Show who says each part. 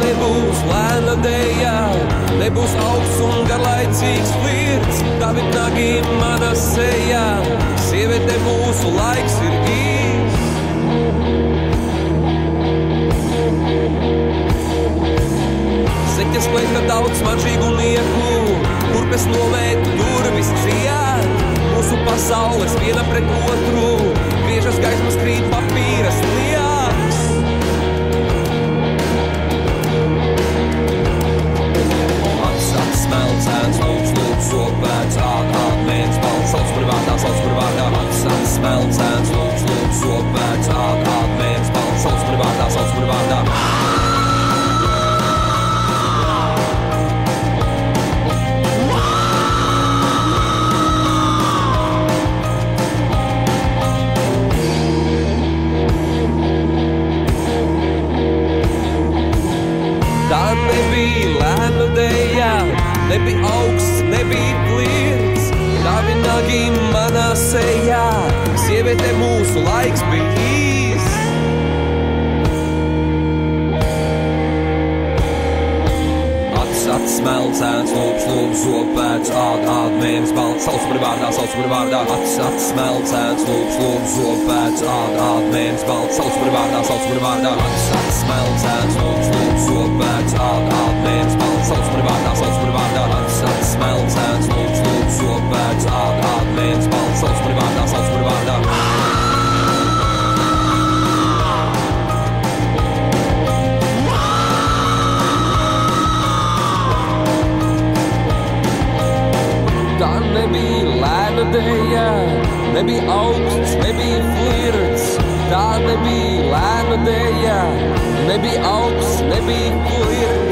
Speaker 1: Nebūs lēna dēja, nebūs augsts un garlaicīgs flirts, tavi nagi mana sejā, sieviete mūsu laiks ir īs. Seķes klēta daudz smaržīgu lieku, kurpes novēt, tur viss ciet. Mūsu pasaules viena pret otru, griežas gaismas krīt papīra slieks. Smelcēns, lūdz, sopēts, mēnes balts, sauc par vārdā, atsāc smelcēns, lūdz, sopēts, mēnes balts, sauc par vārdā. Tā nebija lēna dēja, nebija augsts, nebija flirts, tavi nagi manā sejā, sieviete mūsu laiks bija īs. Atsāc smelcēns, lūdz, sopēts, mēnes balts, sauc par vārdā, atsāc smelcēns, lūdz, sopēts, mēnes balts, sauc par vārdā, atsāc smelcēns, lūdz, sopēts, mēnes balts, sauc par vārdā, atsāc smelcēns, lūdz, sopēts, mēnes balts, sauc par vārdā. Tā nebija lēna dēja, nebija augsts, nebija flirts. Tā nebija lēna dēja, nebija augsts, nebija flirts.